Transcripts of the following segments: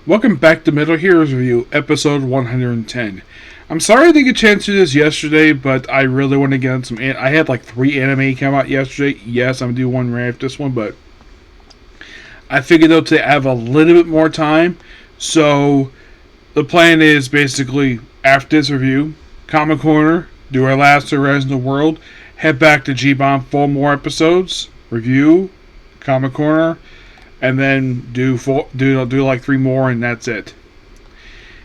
Welcome back to Metal Heroes Review, episode 110. I'm sorry I didn't get a chance to do this yesterday, but I really want to get on some... I had like 3 anime come out yesterday. Yes, I'm going to do one right after this one, but I figured though to have a little bit more time. So the plan is basically, after this review, Comic Corner, do our last Rise in the World, head back to Jiban for more episodes, review, Comic Corner, and then do like 3 more, and that's it.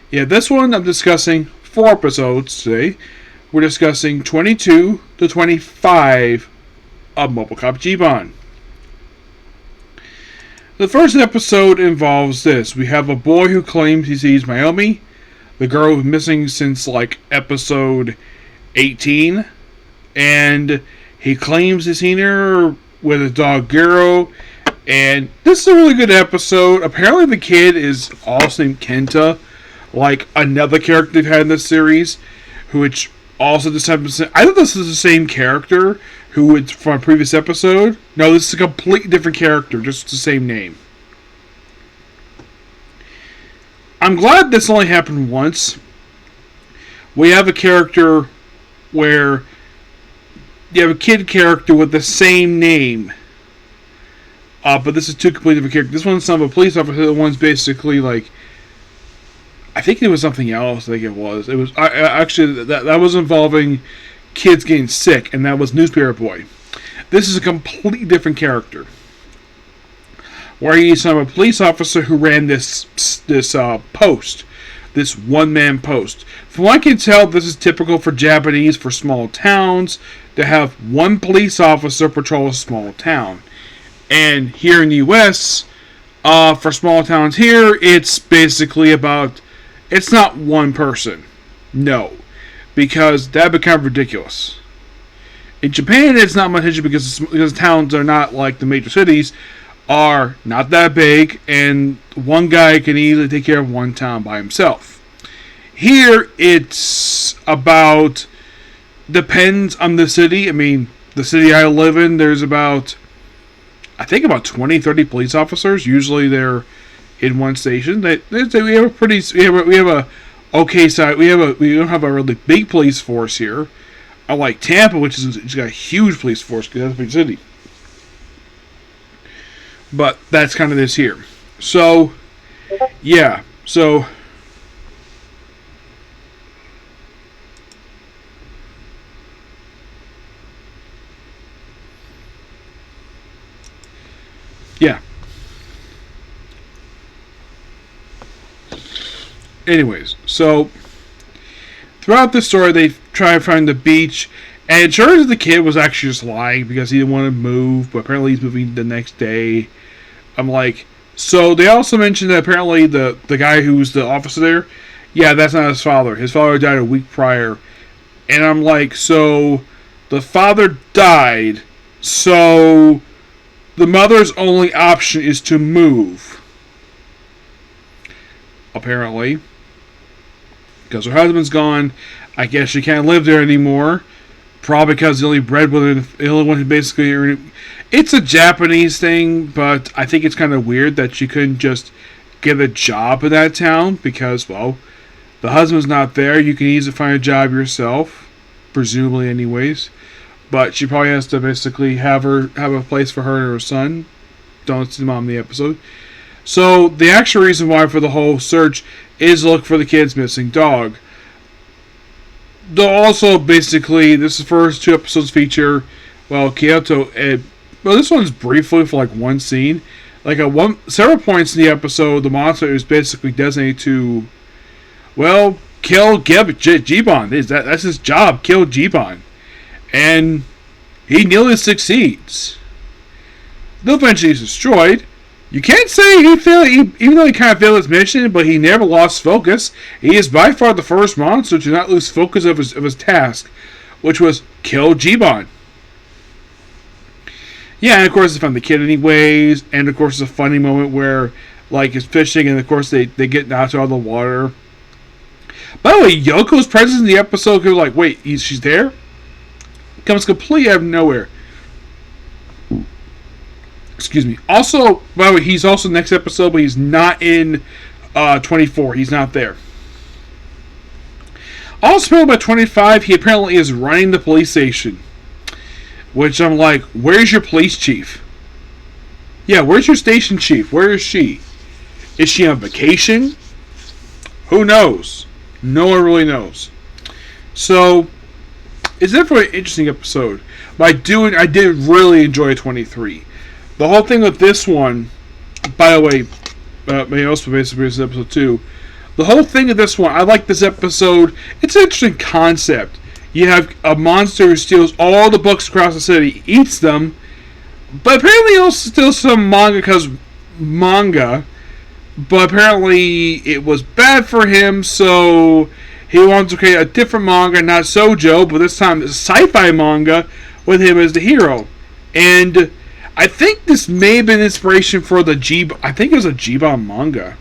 Yeah, this one I'm discussing 4 episodes today. We're discussing 22 to 25 of Mobile Cop Jiban. The first episode involves this. We have a boy who claims he sees Mayumi, the girl who's missing since like episode 18, and he claims he's seen her with his dog Gero. And this is a really good episode. Apparently the kid is also named Kenta, like another character they've had in this series, which also this episode, I think this is the same character who it's from a previous episode. No, this is a completely different character, just the same name. I'm glad this only happened once. We have a character where you have a kid character with the same name. But this is 2 completely different characters. This one's not a police officer. The one's basically like, I think it was something else. I think it was. It was actually that was involving kids getting sick, and that was Newspaper Boy. This is a completely different character, where he's a police officer who ran this post, this one-man post. From what I can tell, this is typical for Japanese, for small towns, to have one police officer patrol a small town. And here in the U.S., for small towns here, it's basically about... It's not one person. No. Because that becomes ridiculous. In Japan, it's not much issue because towns are not like the major cities, are not that big, and one guy can easily take care of one town by himself. Here, it's about... Depends on the city. I mean, the city I live in, there's about... I think about 20, 30 police officers. Usually they're in one station. We have a pretty, we have a okay side. We don't have a really big police force here. Unlike Tampa, which is it's got a huge police force because that's a big city. But that's kind of this here. So, yeah. So, yeah. Anyways, so throughout the story, they try to find the beach, and it turns out the kid was actually just lying because he didn't want to move, but apparently he's moving the next day. I'm like, so they also mentioned that apparently the guy who's the officer there, yeah, that's not his father. His father died a week prior. And I'm like, so the father died, so the mother's only option is to move. Apparently. Because her husband's gone. I guess she can't live there anymore. Probably because the only breadwinner, the only one who basically... It's a Japanese thing, but I think it's kind of weird that she couldn't just get a job in that town. Because, well, the husband's not there. You can easily find a job yourself. Presumably anyways. But she probably has to basically have a place for her and her son. Don't see the mom in the episode. So the actual reason why for the whole search is look for the kid's missing dog. They'll also basically, this is the first 2 episodes feature, well, Kyoto. Well, this one's briefly for like one scene. Like several points in the episode, the monster is basically designated to, well, kill Jiban. That's his job, kill Jiban. And he nearly succeeds. Though eventually he's destroyed. You can't say he failed, even though he kind of failed his mission, but he never lost focus. He is by far the first monster to not lose focus of his task, which was kill Jiban. Yeah, and of course they found the kid anyways, and of course it's a funny moment where, like, it's fishing, and of course they get knocked out of the water. By the way, Yoko's presence in the episode, was like, wait, she's there? Comes completely out of nowhere. Excuse me. Also, by the way, he's also next episode, but he's not in 24. He's not there. Also, by 25, he apparently is running the police station. Which I'm like, where's your police chief? Yeah, where's your station chief? Where is she? Is she on vacation? Who knows? No one really knows. So, it's definitely an interesting episode. But I did really enjoy 23. The whole thing with this one, by the way, may also basically this episode 2. The whole thing of this one, I like this episode. It's an interesting concept. You have a monster who steals all the books across the city, eats them, but apparently he also steals some manga, but apparently it was bad for him, so he wants to create a different manga, not Shoujo, but this time it's a sci-fi manga with him as the hero. And I think this may have been inspiration for the I think it was a Jiban manga.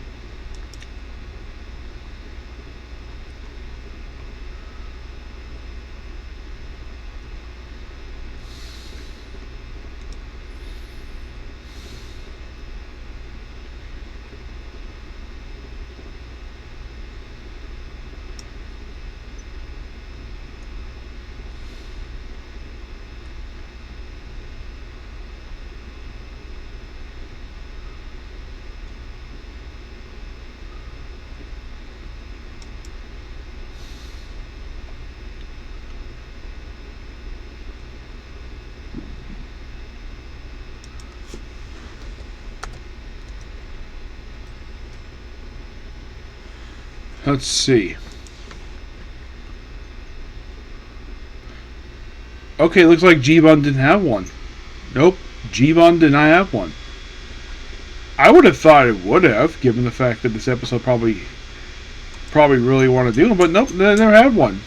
Let's see. Okay, looks like Jiban didn't have one. Nope, Jiban did not have one. I would have thought it would have, given the fact that this episode probably really want to do it, but nope, they never had one.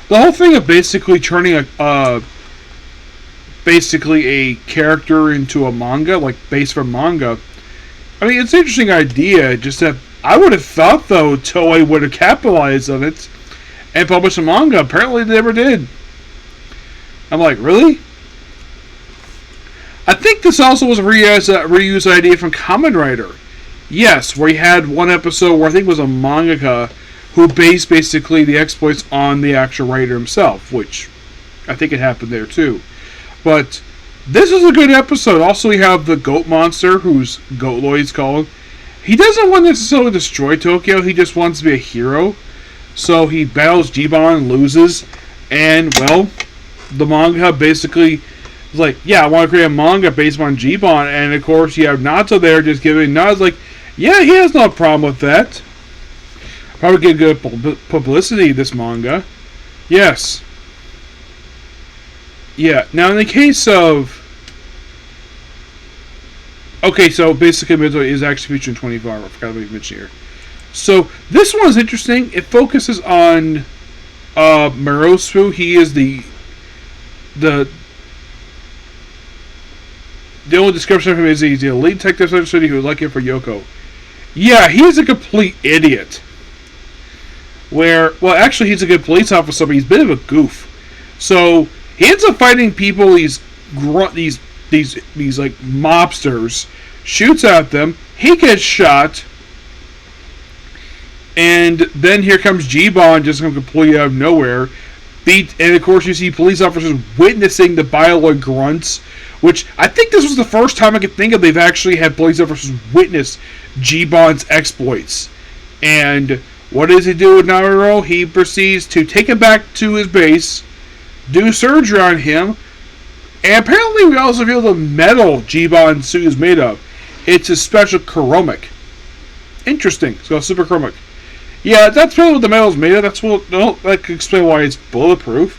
The whole thing of basically turning basically a character into a manga, like based from manga. I mean, it's an interesting idea, just that I would have thought, though, Toei would have capitalized on it and published a manga. Apparently, they never did. I'm like, really? I think this also was a reused idea from Kamen Rider. Yes, where he had one episode where I think it was a mangaka who based basically the exploits on the actual writer himself, which I think it happened there too. But this is a good episode. Also, we have the goat monster, who's Goatloid's called. He doesn't want to necessarily destroy Tokyo, he just wants to be a hero. So he battles Jiban and loses. And, well, the manga basically is like, yeah, I want to create a manga based on Jiban. And, of course, you have Nato there just giving nods like, yeah, he has no problem with that. Probably get good publicity, this manga. Yes. Yeah, now in the case of... Okay, so basically Midway is actually featured in 24. I forgot to mention here. So this one is interesting. It focuses on Morosu. He is the only description of him is he's the elite detective of the city who is looking for Yoko. Yeah, he is a complete idiot. Where, well, actually he's a good police officer, but he's a bit of a goof. So he ends up fighting people. These like mobsters, shoots at them, he gets shot, and then here comes Jiban just completely out of nowhere, and of course you see police officers witnessing the Bioloid grunts, which I think this was the first time I could think of they've actually had police officers witness Jiban's exploits. And what does he do with Naruto? He proceeds to take him back to his base, do surgery on him, and apparently we also reveal the metal Jiban suit is made of. It's a special chromic. Interesting. It's called super chromic. Yeah, that's probably what the metal is made of. That's what that can explain why it's bulletproof.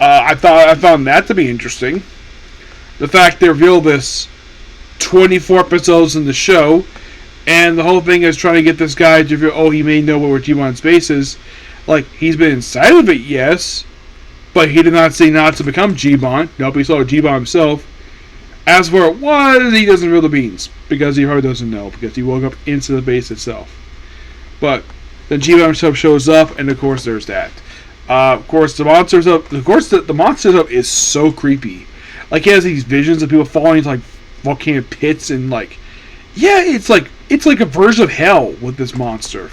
I found that to be interesting. The fact they reveal this 24 episodes in the show, and the whole thing is trying to get this guy to reveal, he may know where Jiban's base is. Like, he's been inside of it, yes, but he did not say not to become Jiban. Nope, he saw Jiban himself. As for what, he doesn't reveal the beans, because he probably doesn't know, because he woke up into the base itself. But then Jiban himself shows up, and of course there's that. Of course the monsters up is so creepy. Like, he has these visions of people falling into like volcanic pits and like, yeah, it's like a version of hell with this monster.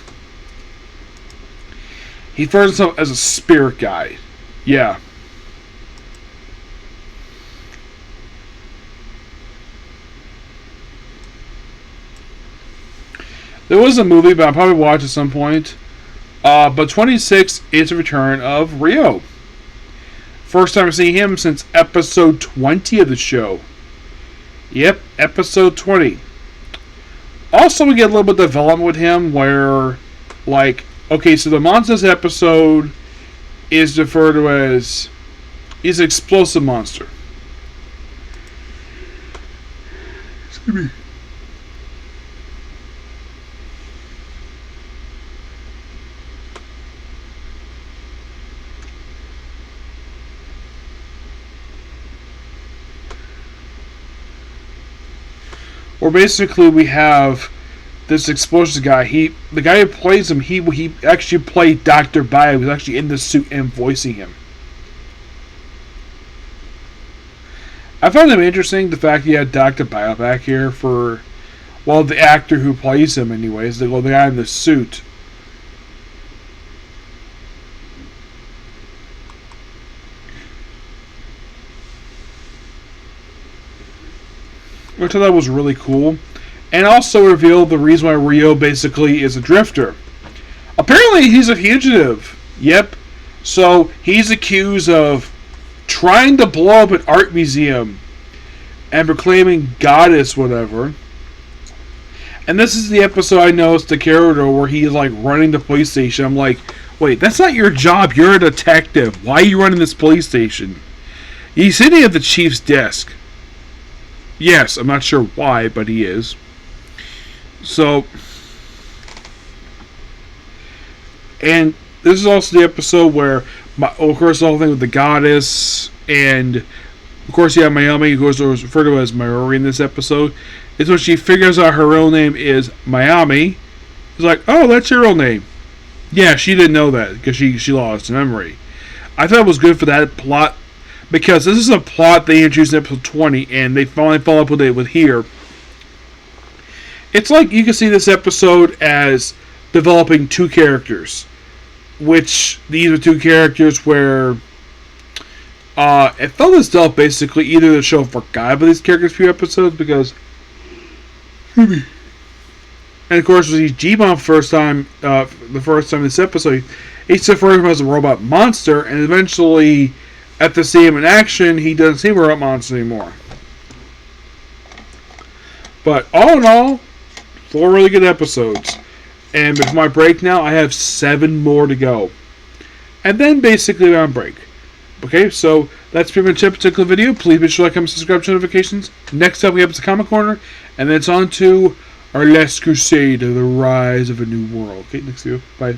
He refers himself as a spirit guide. Yeah. There was a movie, but I'll probably watch at some point. But 26 is the return of Rio. First time I see him since episode 20 of the show. Yep, episode 20. Also, we get a little bit of development with him where, like, okay, so the monster's episode is referred to as, he's an explosive monster. Excuse me. Or basically we have this explosive guy. The guy who plays him, he actually played Dr. Bio. He was actually in the suit and voicing him. I found it interesting, the fact he had Dr. Bio back here for, well, the actor who plays him anyways, the guy in the suit. Which I thought was really cool. And also revealed the reason why Rio basically is a drifter. Apparently he's a fugitive. Yep. So he's accused of trying to blow up an art museum and proclaiming goddess whatever. And this is the episode I noticed the character where he's like running the police station. I'm like, wait, that's not your job. You're a detective. Why are you running this police station? He's sitting at the chief's desk. Yes, I'm not sure why, but he is. So, and this is also the episode where, of course, the whole thing with the goddess, and of course, you have Miami, who is referred to as Mayuri in this episode. It's when she figures out her real name is Miami. It's like, oh, that's your real name. Yeah, she didn't know that because she lost memory. I thought it was good for that plot. Because this is a plot they introduced in episode 20, and they finally follow up with it with here. It's like you can see this episode as developing two characters. Which, these are two characters where it felt as though basically either the show forgot about these characters for a few episodes, because... and of course, when Jiban the first time in this episode, he's referred to him as a robot monster, and eventually... after seeing him in action, he doesn't seem a robot monster anymore. But all in all, 4 really good episodes. And before my break now, I have 7 more to go. And then basically we're on break. Okay, so that's pretty much it particular video. Please be sure to like, comment, subscribe to notifications. Next up we have the Comic Corner. And then it's on to our last crusade of the rise of a new world. Okay, next video. Bye.